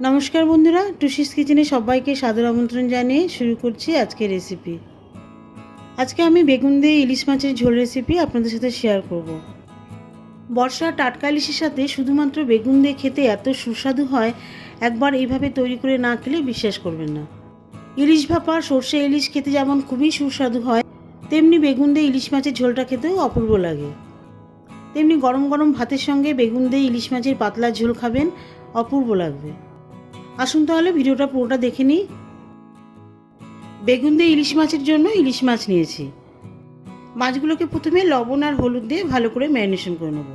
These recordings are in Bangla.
নমস্কার বন্ধুরা, টুসিস কিচেনে সবাইকে সাদর আমন্ত্রণ জানিয়ে শুরু করছি আজকের রেসিপি। আজকে আমি বেগুন দিয়ে ইলিশ মাছের ঝোল রেসিপি আপনাদের সাথে শেয়ার করব। বর্ষার টাটকা ইলিশের সাথে শুধুমাত্র বেগুন দিয়ে খেতে এত সুস্বাদু হয়, একবার এইভাবে তৈরি করে না খেলে বিশ্বাস করবেন না। ইলিশ ভাপা সর্ষে ইলিশ খেতে যেমন খুবই সুস্বাদু হয়, তেমনি বেগুন দিয়ে ইলিশ মাছের ঝোলটা খেতেও অপূর্ব লাগে। তেমনি গরম গরম ভাতের সঙ্গে বেগুন দিয়ে ইলিশ মাছের পাতলা ঝোল খাবেন, অপূর্ব লাগবে। আসুন তাহলে ভিডিওটা পুরোটা দেখে নিই। বেগুন দিয়ে ইলিশ মাছের জন্য ইলিশ মাছ নিয়েছি। মাছগুলোকে প্রথমে লবণ আর হলুদ দিয়ে ভালো করে ম্যারিনেশন করে নেব।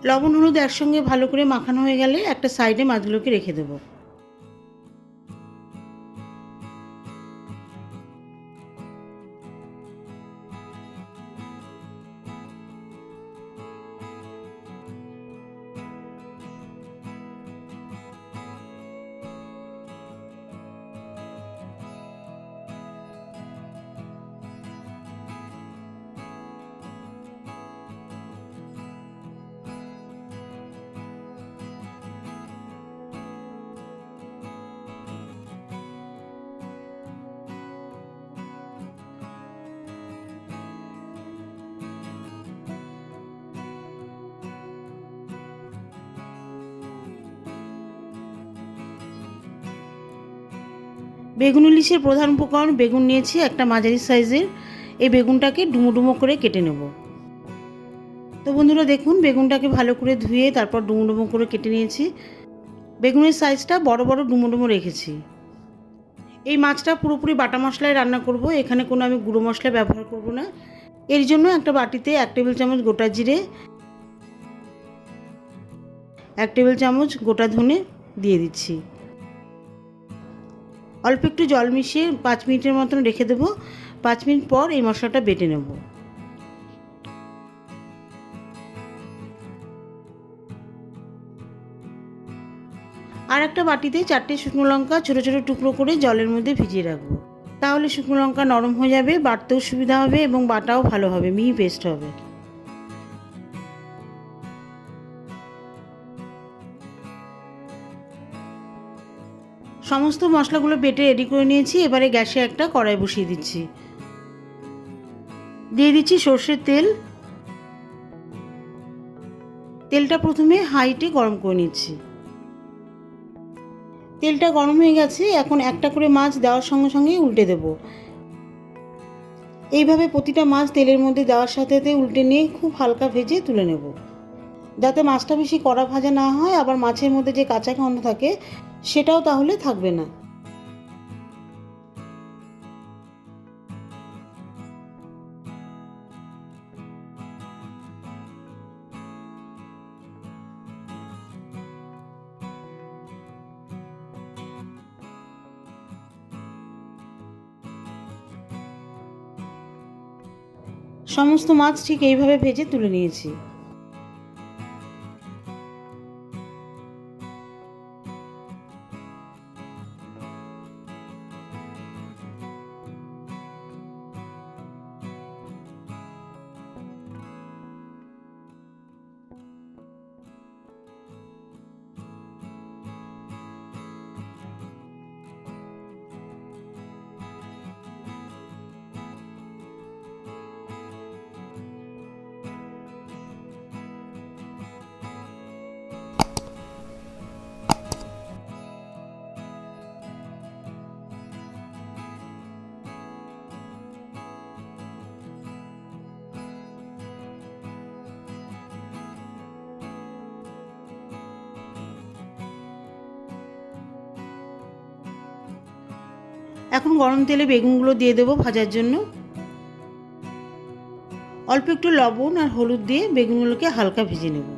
লবণ হলুদ একসঙ্গে ভালো করে মাখানো হয়ে গেলে একটা সাইডে মাছগুলোকে রেখে দেবো। বেগুন ইলিশের প্রধান উপকরণ বেগুন নিয়েছি একটা মাঝারি সাইজের। এই বেগুনটাকে ডুমো ডুমো করে কেটে নেব। তো বন্ধুরা দেখুন, বেগুনটাকে ভালো করে ধুয়ে তারপর ডুমো ডুমো করে কেটে নিয়েছি। বেগুনের সাইজটা বড় বড় ডুমো ডুমো রেখেছি। এই মাছটা পুরোপুরি বাটা মশলায় রান্না করব, এখানে কোনো আমি গুঁড়ো মশলা ব্যবহার করব না। এর জন্য একটা বাটিতে 1 টেবিল চামচ গোটা জিরে, 1 টেবিল চামচ গোটা ধনে দিয়ে দিচ্ছি। অল্প একটু জল মিশিয়ে 5 মিনিটের মতন রেখে দেবো। 5 মিনিট পর এই মশলাটা বেটে নেব। আর একটা বাটিতে 4টে শুকনো লঙ্কা ছোটো ছোটো টুকরো করে জলের মধ্যে ভিজিয়ে রাখবো। তাহলে শুকনো লঙ্কা নরম হয়ে যাবে, বাটতেও সুবিধা হবে এবং বাটাও ভালো হবে, মিহি পেস্ট হবে। সমস্ত মশলাগুলো বেটে রেডি করে নিয়েছি। এবারে গ্যাসে একটা কড়াই বসিয়ে দিচ্ছি। দিয়ে দিচ্ছি সর্ষের তেল। তেলটা প্রথমে হাইটে গরম করে নিচ্ছি। তেলটা গরম হয়ে গেছে, এখন একটা করে মাছ দেওয়ার সঙ্গে সঙ্গে উল্টে দেব। এইভাবে প্রতিটা মাছ তেলের মধ্যে দেওয়ার সাথে সাথে উল্টে নিয়ে খুব হালকা ভেজে তুলে নেব, যাতে মাছটা বেশি কড়া ভাজা না হয়, আবার মাছের মধ্যে যে কাঁচা গন্ধ থাকে সেটাও তাহলে থাকবে না। সমস্ত মাছ ঠিক এইভাবে ভেজে তুলে নিয়েছি। এখন গরম তেলে বেগুনগুলো দিয়ে দেবো ভাজার জন্য। অল্প একটু লবণ আর হলুদ দিয়ে বেগুনগুলোকে হালকা ভেজে নেব।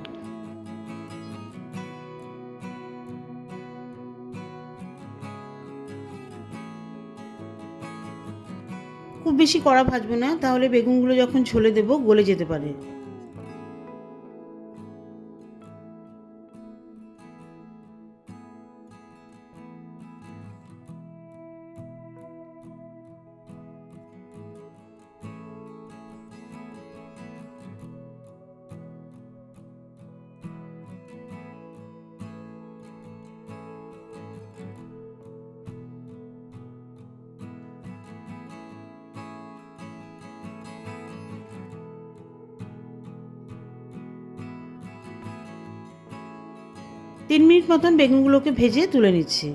খুব বেশি কড়া ভাজবো না, তাহলে বেগুনগুলো যখন ঝোলে দেবো গলে যেতে পারে। 3 মিনিট মতন বেগুনগুলোকে ভেজে তুলে নিচ্ছি।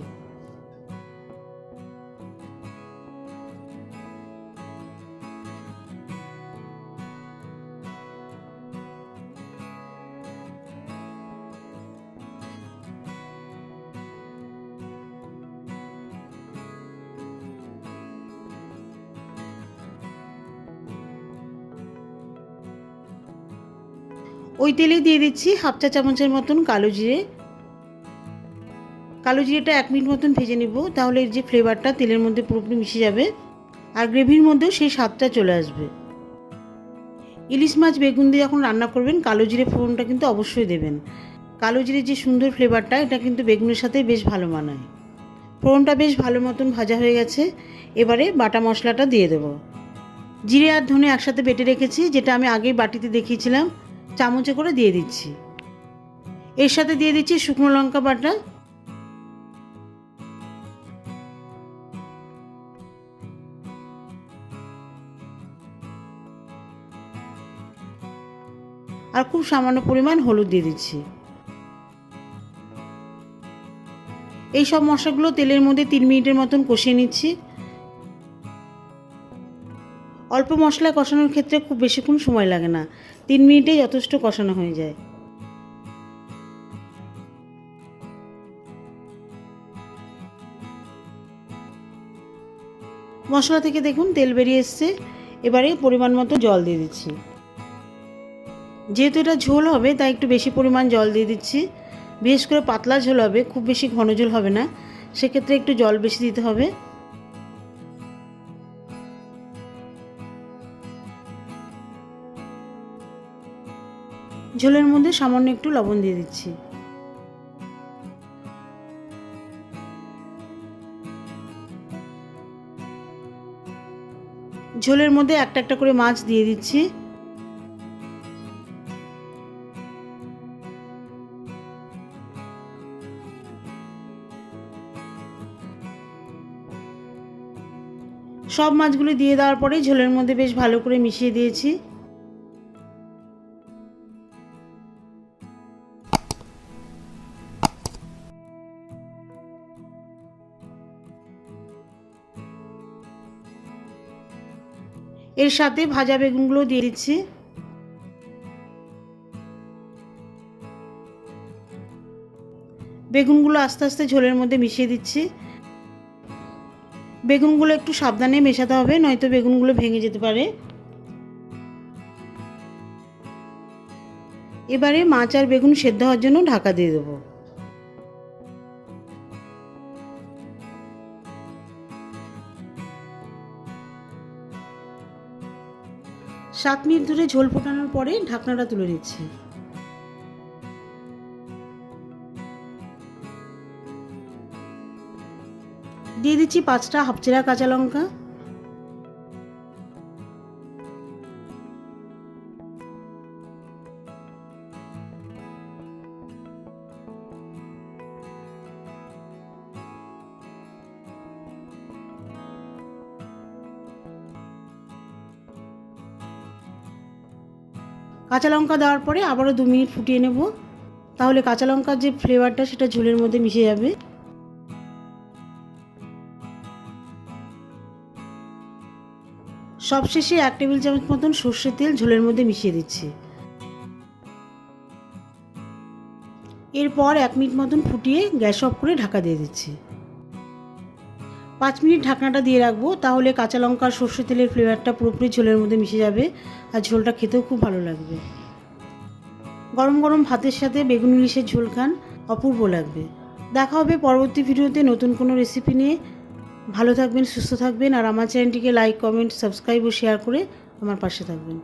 ওই তেলে দিয়ে দিচ্ছি হাফ চা চামচের মতন কালো জিরে। কালো জিরেটা 1 মিনিট মতন ভেজে নেব, তাহলে এর যে ফ্লেভারটা তেলের মধ্যে পুরোপুরি মিশে যাবে আর গ্রেভির মধ্যেও সেই স্বাদটা চলে আসবে। ইলিশ মাছ বেগুন দিয়ে যখন রান্না করবেন কালো জিরে ফোড়নটা কিন্তু অবশ্যই দেবেন। কালো জিরের যে সুন্দর ফ্লেভারটা এটা কিন্তু বেগুনের সাথে বেশ ভালো মানায়। ফোড়নটা বেশ ভালো মতন ভাজা হয়ে গেছে, এবারে বাটা মশলাটা দিয়ে দেবো। জিরে আর ধনে একসাথে বেটে রেখেছি, যেটা আমি আগেই বাটিতে দেখিয়েছিলাম, চামচে করে দিয়ে দিচ্ছি। এর সাথে দিয়ে দিচ্ছি শুকনো লঙ্কা বাটা, আর খুব সামান্য পরিমাণ হলুদ দিয়ে দিচ্ছি। এই সব মশলাগুলো তেলের মধ্যে 3 মিনিটের মতন কষিয়ে নিচ্ছি। অল্প মশলা কষানোর ক্ষেত্রে খুব বেশিক্ষণ সময় লাগে না, 3 মিনিটেই যথেষ্ট কষানো হয়ে যায়। মশলা থেকে দেখুন তেল বেরিয়ে এসছে, এবারে পরিমাণ মতো জল দিয়ে দিচ্ছি। যেহেতু এটা ঝোল হবে তাই একটু বেশি পরিমাণ জল দিয়ে দিচ্ছি। বিশেষ করে পাতলা ঝোল হবে, খুব বেশি ঘন ঝোল হবে না, সেক্ষেত্রে একটু জল বেশি দিতে হবে। ঝোলের মধ্যে সামান্য একটু লবণ দিয়ে দিচ্ছি। ঝোলের মধ্যে একটা একটা করে মাছ দিয়ে দিচ্ছি। সব মাছগুলি দিয়ে দেওয়ার পরে ঝোলের মধ্যে বেশ ভালো করে মিশিয়ে দিয়েছি। এর সাথে ভাজা বেগুনগুলো দিয়ে দিচ্ছি। বেগুনগুলো আস্তে আস্তে ঝোলের মধ্যে মিশিয়ে দিচ্ছি। বেগুনগুলো একটু সাবধানে মেশাতে হবে, নয়তো বেগুনগুলো ভেঙে যেতে পারে। এবারে মাছ আর বেগুন সেদ্ধ হওয়ার জন্য ঢাকা দিয়ে দেবো। 7 মিনিট ধরে ঝোল ফোটানোর পরে ঢাকনাটা তুলে নিচ্ছি। দিয়ে দিচ্ছি 5টা হাফ চেরা কাঁচা লঙ্কা, কাঁচা লঙ্কা দেওয়ার পরে আবারও 2 মিনিট ফুটিয়ে নেব, তাহলে কাঁচা লঙ্কার যে ফ্লেভারটা সেটা ঝোলের মধ্যে মিশে যাবে। সবশেষে 1 টেবিল চামচ মতন সর্ষের তেল ঝোলের মধ্যে মিশিয়ে দিচ্ছি। এরপর 1 মিনিট মতন ফুটিয়ে গ্যাস অফ করে ঢাকা দিয়ে দিচ্ছি। 5 মিনিট ঢাকনাটা দিয়ে রাখবো, তাহলে কাঁচা লঙ্কা আর সর্ষের তেলের ফ্লেভারটা পুরোপুরি ঝোলের মধ্যে মিশে যাবে আর ঝোলটা খেতেও খুব ভালো লাগবে। গরম গরম ভাতের সাথে বেগুন ইলিশের ঝোল খান, অপূর্ব লাগবে। দেখা হবে পরবর্তী ভিডিওতে নতুন কোনো রেসিপি নিয়ে। ভালো থাকবেন, সুস্থ থাকবেন, আর আমার চ্যানেলটিকে লাইক, কমেন্ট, সাবস্ক্রাইব ও শেয়ার করে আমার পাশে থাকবেন।